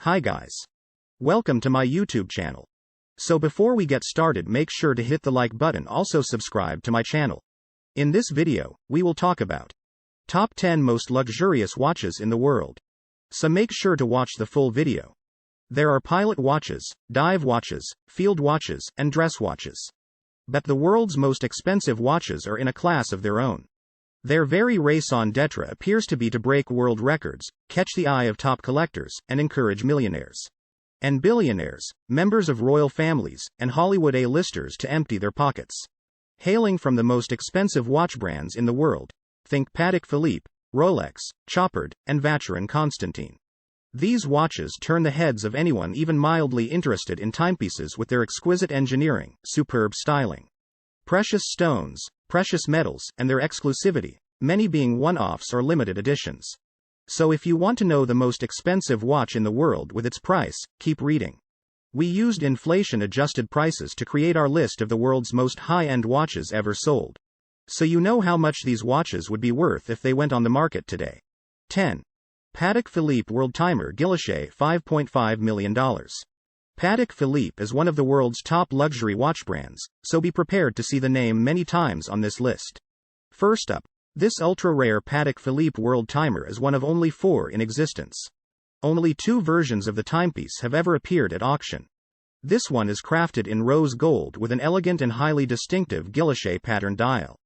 Hi guys. Welcome to my YouTube channel. So before we get started, make sure to hit the like button, also subscribe to my channel. In this video, we will talk about top 10 most luxurious watches in the world. So make sure to watch the full video. There are pilot watches, dive watches, field watches, and dress watches. But the world's most expensive watches are in a class of their own. Their very raison d'etre appears to be to break world records, catch the eye of top collectors, and encourage millionaires and billionaires, members of royal families, and Hollywood A-listers to empty their pockets. Hailing from the most expensive watch brands in the world, think Patek Philippe, Rolex, Chopard, and Vacherin Constantin. These watches turn the heads of anyone even mildly interested in timepieces with their exquisite engineering, superb styling, precious stones, precious metals, and their exclusivity, many being one-offs or limited editions. So if you want to know the most expensive watch in the world with its price, keep reading. We used inflation-adjusted prices to create our list of the world's most high-end watches ever sold. So you know how much these watches would be worth if they went on the market today. 10. Patek Philippe World Timer Guilloche $5.5 million. Patek Philippe is one of the world's top luxury watch brands, so be prepared to see the name many times on this list. First up, this ultra-rare Patek Philippe World Timer is one of only 4 in existence. Only 2 versions of the timepiece have ever appeared at auction. This one is crafted in rose gold with an elegant and highly distinctive guilloche pattern dial.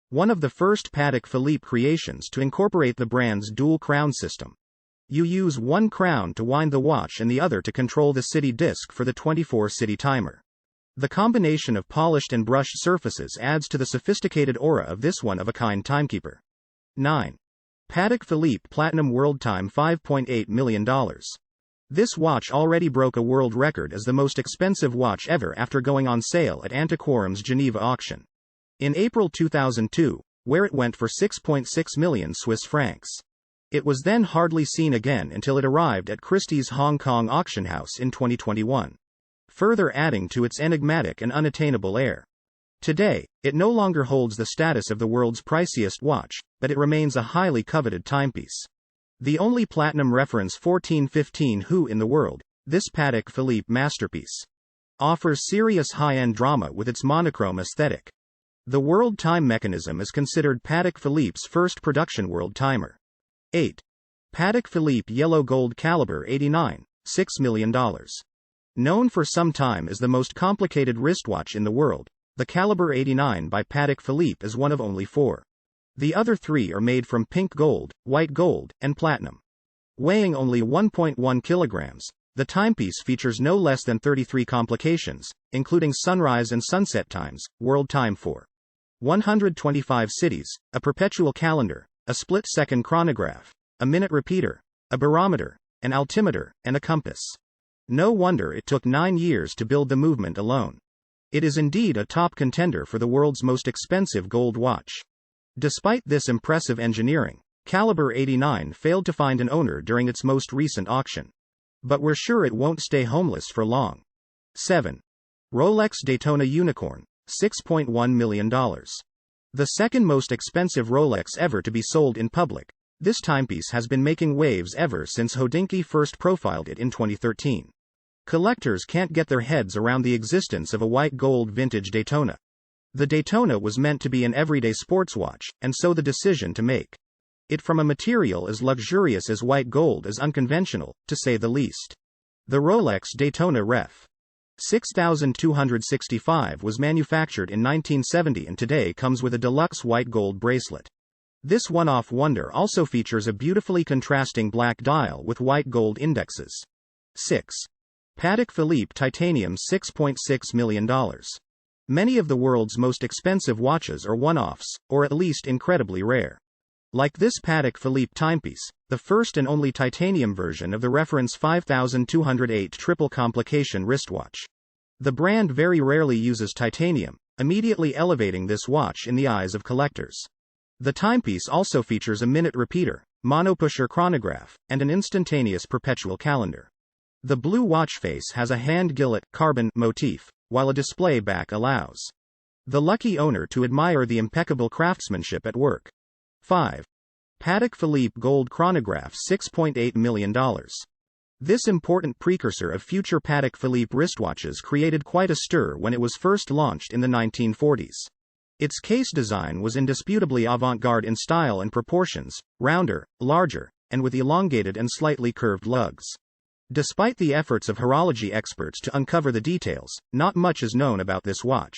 One of the first Patek Philippe creations to incorporate the brand's dual crown system. You use one crown to wind the watch and the other to control the city disc for the 24-city timer. The combination of polished and brushed surfaces adds to the sophisticated aura of this one-of-a-kind timekeeper. 9. Patek Philippe Platinum World Time $5.8 million. This watch already broke a world record as the most expensive watch ever after going on sale at Antiquorum's Geneva auction in April 2002, where it went for 6.6 million Swiss francs. It was then hardly seen again until it arrived at Christie's Hong Kong auction house in 2021, further adding to its enigmatic and unattainable air. Today, it no longer holds the status of the world's priciest watch, but it remains a highly coveted timepiece. The only platinum reference 1415 Hu in the world, this Patek Philippe masterpiece offers serious high-end drama with its monochrome aesthetic. The world time mechanism is considered Patek Philippe's first production world timer. 8. Patek Philippe Yellow Gold Calibre 89, $6 million. Known for some time as the most complicated wristwatch in the world, the Calibre 89 by Patek Philippe is one of only 4. The other 3 are made from pink gold, white gold, and platinum. Weighing only 1.1 kilograms, the timepiece features no less than 33 complications, including sunrise and sunset times, world time for 125 cities, a perpetual calendar, a split-second chronograph, a minute repeater, a barometer, an altimeter, and a compass. No wonder it took 9 years to build the movement alone. It is indeed a top contender for the world's most expensive gold watch. Despite this impressive engineering, Calibre 89 failed to find an owner during its most recent auction. But we're sure it won't stay homeless for long. 7. Rolex Daytona Unicorn, $6.1 million. The second most expensive Rolex ever to be sold in public, this timepiece has been making waves ever since Hodinkee first profiled it in 2013. Collectors can't get their heads around the existence of a white gold vintage Daytona. The Daytona was meant to be an everyday sports watch, and so the decision to make it from a material as luxurious as white gold is unconventional, to say the least. The Rolex Daytona Ref 6265 was manufactured in 1970 and today comes with a deluxe white gold bracelet. This one-off wonder also features a beautifully contrasting black dial with white gold indexes. 6. Patek Philippe Titanium $6.6 million. Many of the world's most expensive watches are one-offs, or at least incredibly rare. Like this Patek Philippe timepiece, the first and only titanium version of the reference 5208 triple complication wristwatch. The brand very rarely uses titanium, immediately elevating this watch in the eyes of collectors. The timepiece also features a minute repeater, monopusher chronograph, and an instantaneous perpetual calendar. The blue watch face has a hand gillet carbon motif, while a display back allows the lucky owner to admire the impeccable craftsmanship at work. 5. Patek Philippe Gold Chronograph $6.8 million. This important precursor of future Patek Philippe wristwatches created quite a stir when it was first launched in the 1940s. Its case design was indisputably avant-garde in style and proportions, rounder, larger, and with elongated and slightly curved lugs. Despite the efforts of horology experts to uncover the details, not much is known about this watch.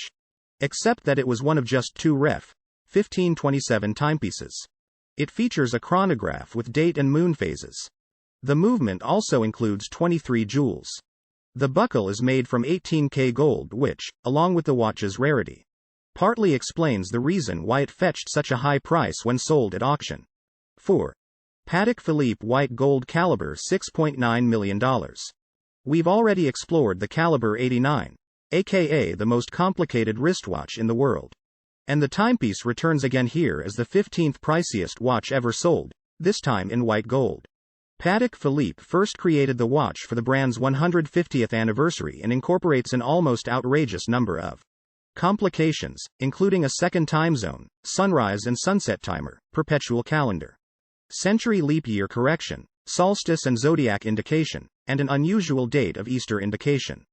Except that it was one of just 2 Ref. 1527 timepieces. It features a chronograph with date and moon phases. The movement also includes 23 jewels. The buckle is made from 18K gold which, along with the watch's rarity, partly explains the reason why it fetched such a high price when sold at auction. 4. Patek Philippe White Gold Calibre $6.9 million. We've already explored the Calibre 89, aka the most complicated wristwatch in the world. And the timepiece returns again here as the 15th priciest watch ever sold, this time in white gold. Patek Philippe first created the watch for the brand's 150th anniversary and incorporates an almost outrageous number of complications, including a second time zone, sunrise and sunset timer, perpetual calendar, century leap year correction, solstice and zodiac indication, and an unusual date of Easter indication.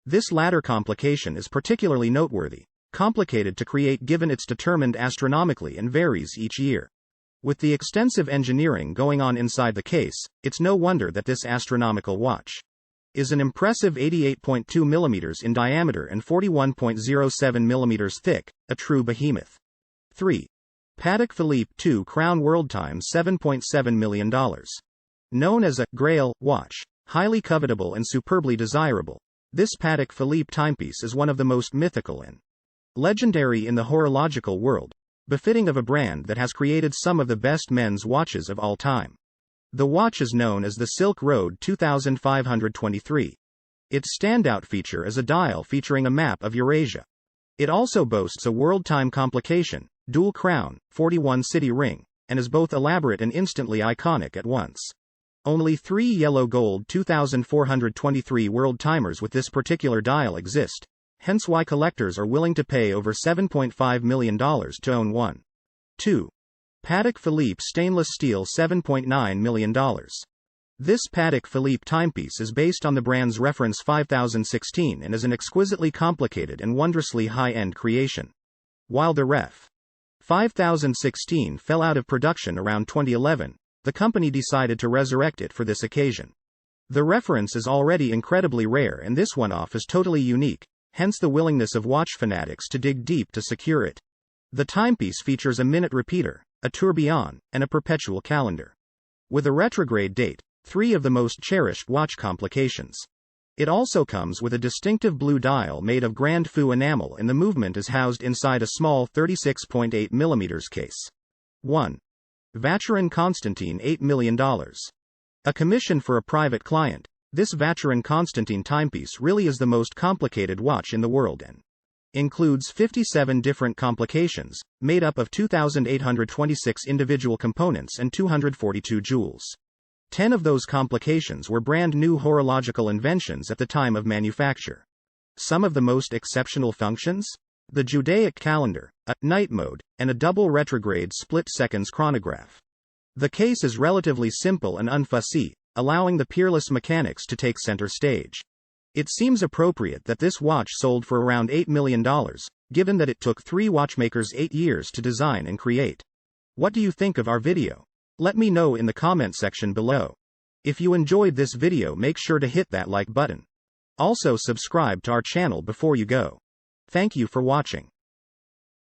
This latter complication is particularly noteworthy, complicated to create given it's determined astronomically and varies each year. With the extensive engineering going on inside the case, it's no wonder that this astronomical watch is an impressive 88.2 mm in diameter and 41.07 mm thick, a true behemoth. 3. Patek Philippe II Crown World Time $7.7 million. Known as a Grail watch, highly covetable and superbly desirable, this Patek Philippe timepiece is one of the most mythical and legendary in the horological world, befitting of a brand that has created some of the best men's watches of all time. The watch is known as the Silk Road 2523. Its standout feature is a dial featuring a map of Eurasia. It also boasts a world time complication, dual crown, 41 city ring, and is both elaborate and instantly iconic at once. Only 3 yellow gold 2423 world timers with this particular dial exist, hence why collectors are willing to pay over $7.5 million to own one. 2. Patek Philippe Stainless Steel $7.9 million. This Patek Philippe timepiece is based on the brand's reference 5016 and is an exquisitely complicated and wondrously high-end creation. While the Ref. 5016 fell out of production around 2011, the company decided to resurrect it for this occasion. The reference is already incredibly rare and this one-off is totally unique, hence the willingness of watch fanatics to dig deep to secure it. The timepiece features a minute repeater, a tourbillon, and a perpetual calendar. With a retrograde date, 3 of the most cherished watch complications. It also comes with a distinctive blue dial made of Grand Fou enamel and the movement is housed inside a small 36.8 mm case. 1. Vacherin Constantin $8 million. A commission for a private client, this Vacherin Constantin timepiece really is the most complicated watch in the world and includes 57 different complications, made up of 2,826 individual components and 242 jewels. 10 of those complications were brand new horological inventions at the time of manufacture. Some of the most exceptional functions? The Judaic calendar, a night mode, and a double retrograde split seconds chronograph. The case is relatively simple and unfussy, allowing the peerless mechanics to take center stage. It seems appropriate that this watch sold for around $8 million, given that it took 3 watchmakers 8 years to design and create. What do you think of our video? Let me know in the comment section below. If you enjoyed this video, make sure to hit that like button. Also subscribe to our channel before you go. Thank you for watching.